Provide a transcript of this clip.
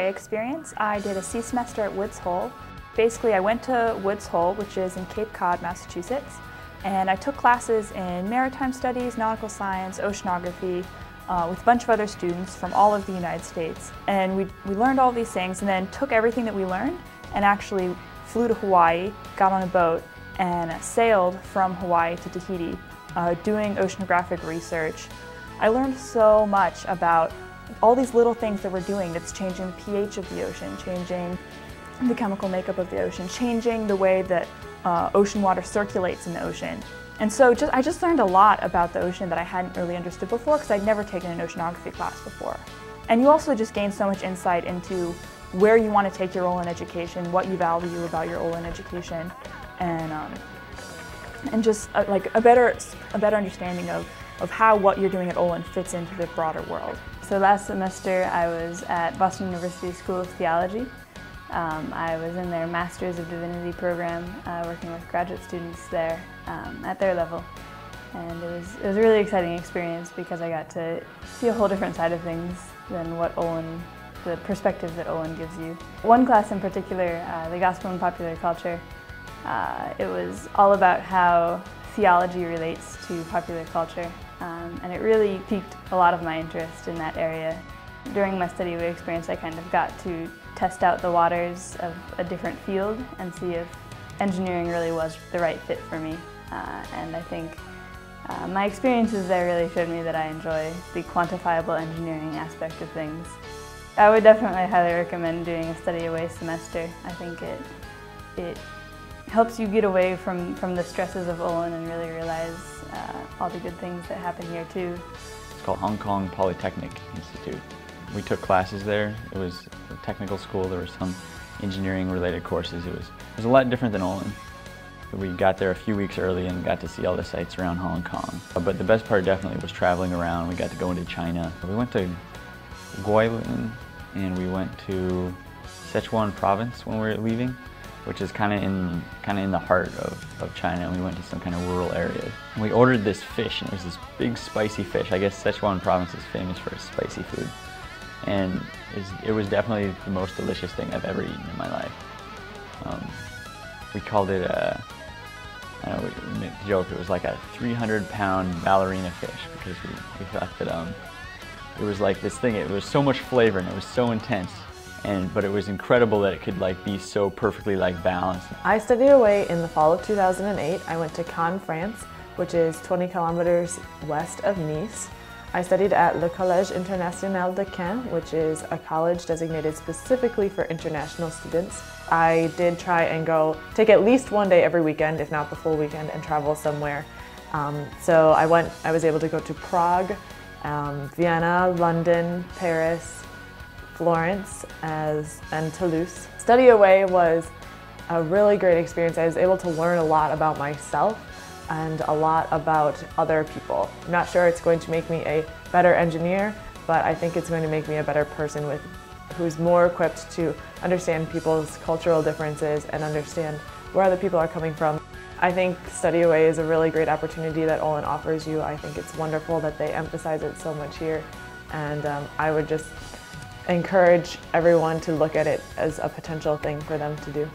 away experience. I did a sea semester at Woods Hole. Basically, I went to Woods Hole, which is in Cape Cod, Massachusetts, and I took classes in maritime studies, nautical science, oceanography, with a bunch of other students from all over the United States. And we learned all these things and then took everything that we learned and actually flew to Hawaii, got on a boat, and sailed from Hawaii to Tahiti, doing oceanographic research. I learned so much about all these little things that we're doing that's changing the pH of the ocean, changing the chemical makeup of the ocean, changing the way that ocean water circulates in the ocean. And so I just learned a lot about the ocean that I hadn't really understood before because I'd never taken an oceanography class before. And you also just gain so much insight into where you want to take your Olin education, what you value about your Olin education, and just like a better understanding of how what you're doing at Olin fits into the broader world. So last semester I was at Boston University School of Theology. I was in their Masters of Divinity program, working with graduate students there at their level. And it was a really exciting experience because I got to see a whole different side of things than what Olin, the perspective that Olin gives you. One class in particular, the Gospel and Popular Culture, it was all about how theology relates to popular culture, and it really piqued a lot of my interest in that area. During my study away experience, I kind of got to test out the waters of a different field and see if engineering really was the right fit for me. And I think my experiences there really showed me that I enjoy the quantifiable engineering aspect of things. I would definitely highly recommend doing a study away semester. I think it helps you get away from the stresses of Olin and really realize all the good things that happen here too. It's called Hong Kong Polytechnic Institute. We took classes there. It was a technical school. There were some engineering related courses. It was a lot different than Olin. We got there a few weeks early and got to see all the sites around Hong Kong. But the best part definitely was traveling around. We got to go into China. We went to Guilin and we went to Sichuan province when we were leaving, which is kind of in the heart of China, and we went to some kind of rural areas. And we ordered this fish, and it was this big spicy fish. I guess Sichuan province is famous for its spicy food. And it was definitely the most delicious thing I've ever eaten in my life. We called it I don't know, we made a joke, it was like a 300-pound ballerina fish because we thought that it was like this thing, it was so much flavor and it was so intense. But it was incredible that it could be so perfectly balanced. I studied away in the fall of 2008. I went to Cannes, France, which is 20 kilometers west of Nice. I studied at Olin College Internationale de Ken, which is a college designated specifically for international students. I did try and take at least one day every weekend, if not the full weekend, and travel somewhere. So I was able to go to Prague, Vienna, London, Paris, Florence, and Toulouse. Study away was a really great experience. I was able to learn a lot about myself and a lot about other people. I'm not sure it's going to make me a better engineer, but I think it's going to make me a better person who's more equipped to understand people's cultural differences and understand where other people are coming from. I think study away is a really great opportunity that Olin offers you. I think it's wonderful that they emphasize it so much here, and I would just encourage everyone to look at it as a potential thing for them to do.